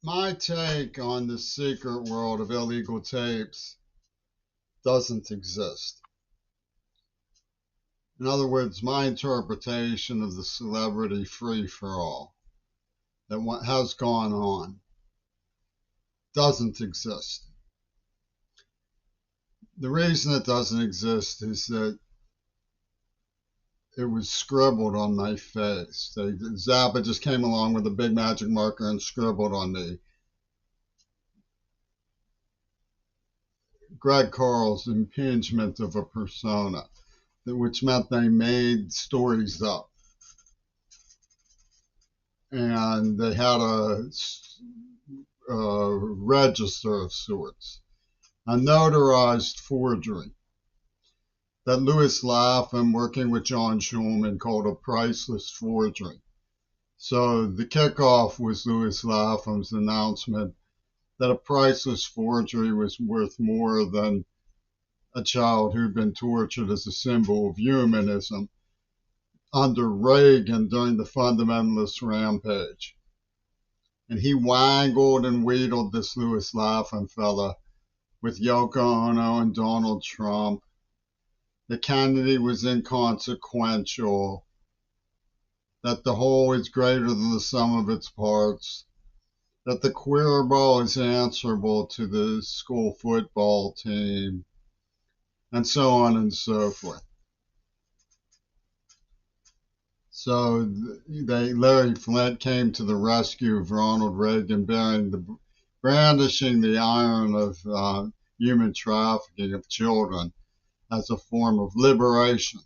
My take on the secret world of illegal tapes doesn't exist. In other words, my interpretation of the celebrity free for all that what has gone on doesn't exist. The reason it doesn't exist is that it was scribbled on my face. Zappa just came along with a big magic marker and scribbled on me Greg Carl's impingement of a persona, which meant they made stories up. And they had a register of sorts, a notarized forgery that Louis Lapham, working with John Schulman, called a priceless forgery. So the kickoff was Louis Lapham's announcement that a priceless forgery was worth more than a child who'd been tortured as a symbol of humanism under Reagan during the fundamentalist rampage. And he wangled and wheedled this Louis Lapham fella with Yoko Ono and Donald Trump. The Kennedy was inconsequential, that the whole is greater than the sum of its parts, that the queer ball is answerable to the school football team, and so on and so forth. So Larry Flint came to the rescue of Ronald Reagan, brandishing the iron of human trafficking of children as a form of liberation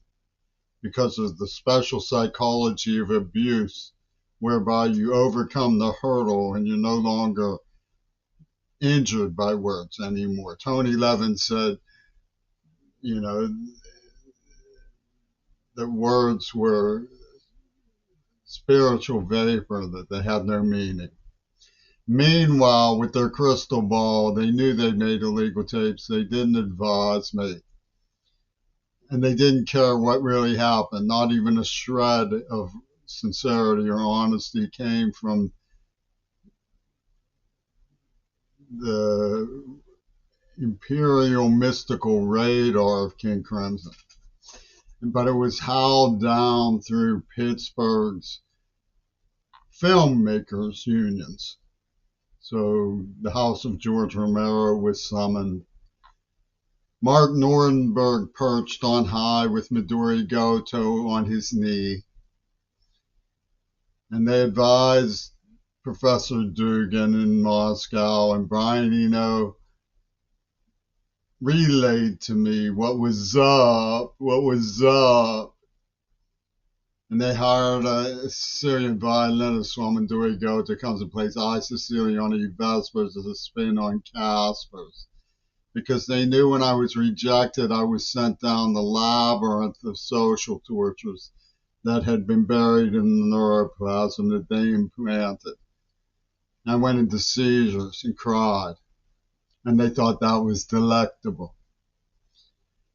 because of the special psychology of abuse whereby you overcome the hurdle and you're no longer injured by words anymore. Tony Levin said, that words were spiritual vapor, that they had no meaning. Meanwhile, with their crystal ball, they knew they made illegal tapes. They didn't advise me. And they didn't care what really happened. Not even a shred of sincerity or honesty came from the imperial mystical radar of King Crimson. But it was howled down through Pittsburgh's filmmakers unions. So the House of George Romero was summoned. Mark Nordenberg perched on high with Midori Goto on his knee. And they advised Professor Dugan in Moscow, and Brian Eno relayed to me what was up. And they hired a Sicilian violinist, Midori Goto, comes and plays I Siciliani Vespers as a spin on Caspers. Because they knew when I was rejected, I was sent down the labyrinth of social tortures that had been buried in the neuroplasm that they implanted. I went into seizures and cried, and they thought that was delectable.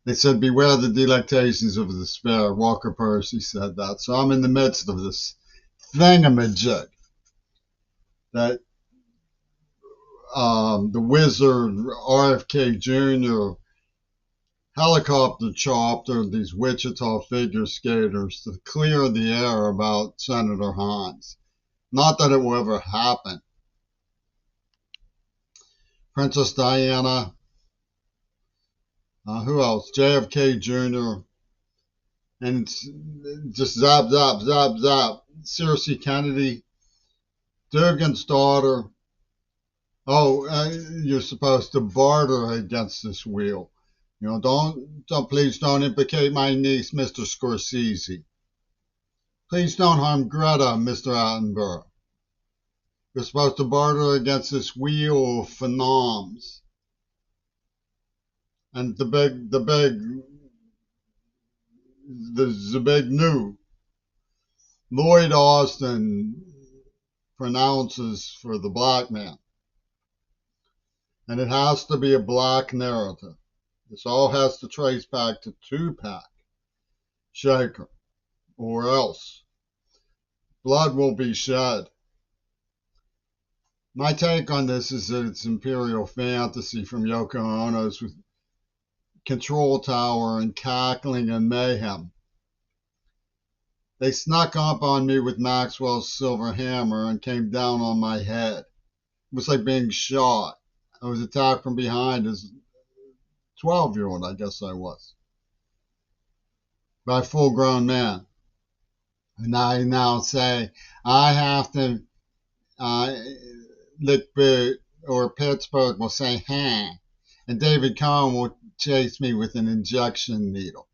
They said, beware the delectations of despair. Walker Percy said that. So I'm in the midst of this thingamajig that the wizard RFK Jr. helicopter chopper these Wichita figure skaters to clear the air about Senator Hines. Not that it will ever happen. Princess Diana, who else? JFK Jr. And it's just zap, zap, zap, zap. Cersei Kennedy, Dugan's daughter. Oh, you're supposed to barter against this wheel. Please don't implicate my niece, Mr. Scorsese. Please don't harm Greta, Mr. Attenborough. You're supposed to barter against this wheel of phenoms. And the big new. Lloyd Austin pronounces for the black man. And it has to be a black narrative. This all has to trace back to Tupac Shakur, or else blood will be shed. My take on this is that it's imperial fantasy from Yoko Ono's with control tower and cackling and mayhem. They snuck up on me with Maxwell's silver hammer and came down on my head. It was like being shot. I was attacked from behind as a 12-year-old, I guess I was, by a full grown man. And I now say, I have to lick boot, or Pittsburgh will say, huh. And David Cohn will chase me with an injection needle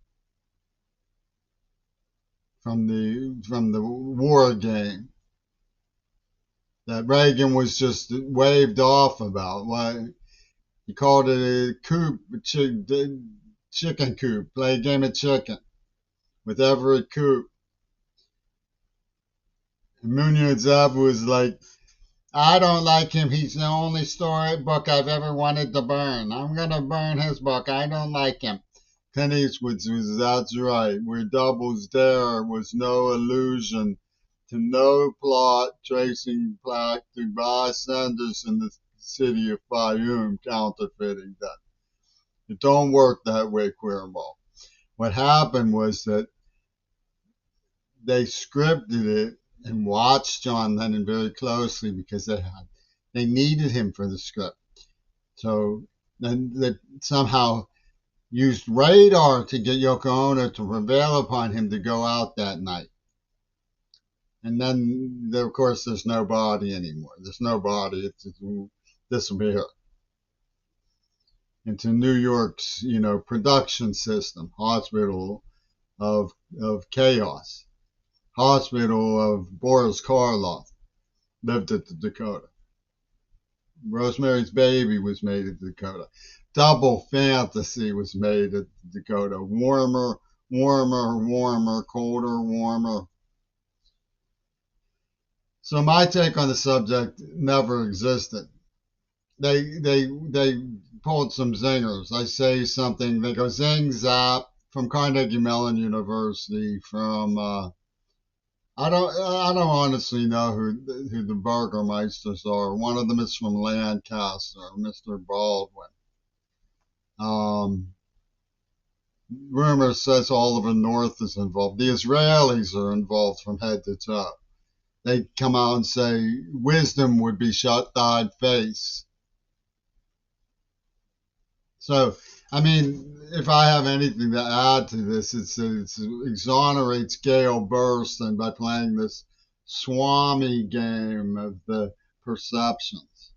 from the war game that Reagan was just waved off about. Why he called it a coop, chicken coop, play a game of chicken with Everett Koop. And Munoz was like, I don't like him. He's the only storybook I've ever wanted to burn. I'm going to burn his book. I don't like him. Clint Eastwood was, that's right. Where Doubles Dare was no illusion to no plot tracing back to bystanders in the city of Fayoum counterfeiting that. It don't work that way, Queerball. What happened was that they scripted it and watched John Lennon very closely because they needed him for the script. So then they somehow used radar to get Yoko Ono to prevail upon him to go out that night. And then, of course, there's no body anymore. There's no body. It's disappeared into New York's, production system, hospital of chaos. Hospital of Boris Karloff, lived at the Dakota. Rosemary's Baby was made at the Dakota. Double Fantasy was made at the Dakota. Warmer, warmer, warmer, colder, warmer. So my take on the subject never existed. They pulled some zingers. I say something, they go zing zap from Carnegie Mellon University, from I don't honestly know who the Burgermeisters are. One of them is from Lancaster, Mr. Baldwin. Rumor says Oliver North is involved. The Israelis are involved from head to toe. They come out and say wisdom would be shut dyed face. So, I mean, if I have anything to add to this, it exonerates Gail Burstyn by playing this Swami game of the perceptions.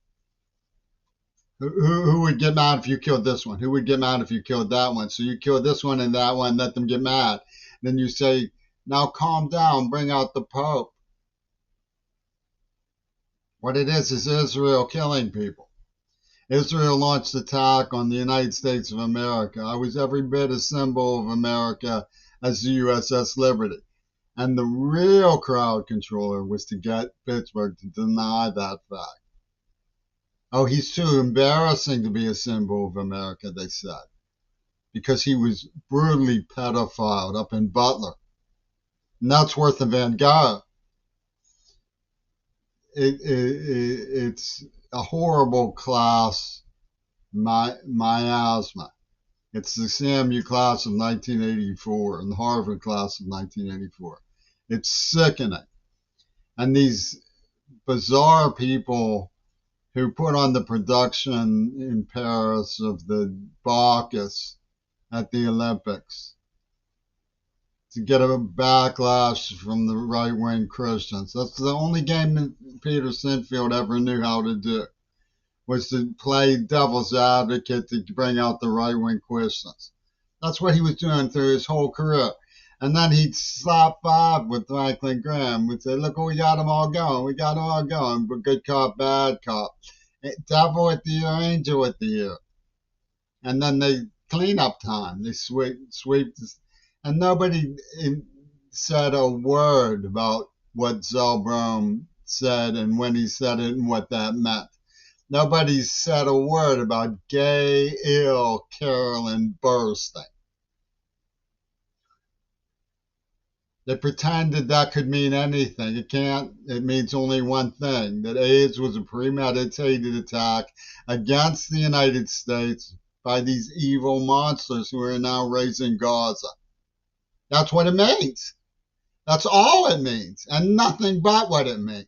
Who would get mad if you killed this one? Who would get mad if you killed that one? So you kill this one and that one, let them get mad. Then you say, now calm down, bring out the Pope. What it is Israel killing people. Israel launched attack on the United States of America. I was every bit a symbol of America as the USS Liberty. And the real crowd controller was to get Pittsburgh to deny that fact. Oh, he's too embarrassing to be a symbol of America, they said, because he was brutally pedophiled up in Butler. And that's worth the Van Gogh. It's a horrible class miasma. It's the SAMU class of 1984 and the Harvard class of 1984. It's sickening. And these bizarre people who put on the production in Paris of the Bacchus at the Olympics to get a backlash from the right-wing Christians. That's the only game that Peter Sinfield ever knew how to do, was to play devil's advocate to bring out the right-wing Christians. That's what he was doing through his whole career. And then he'd slap five with Franklin Graham. We'd say, look, we got them all going. We got them all going. But good cop, bad cop. Devil at the ear, angel at the ear. And then they clean up time. They sweep and nobody said a word about what Zellbrom said and when he said it and what that meant. Nobody said a word about gay, ill Carolyn Burstyn. They pretended that could mean anything. It can't. It means only one thing, that AIDS was a premeditated attack against the United States by these evil monsters who are now raising Gaza. That's what it means. That's all it means, and nothing but what it means.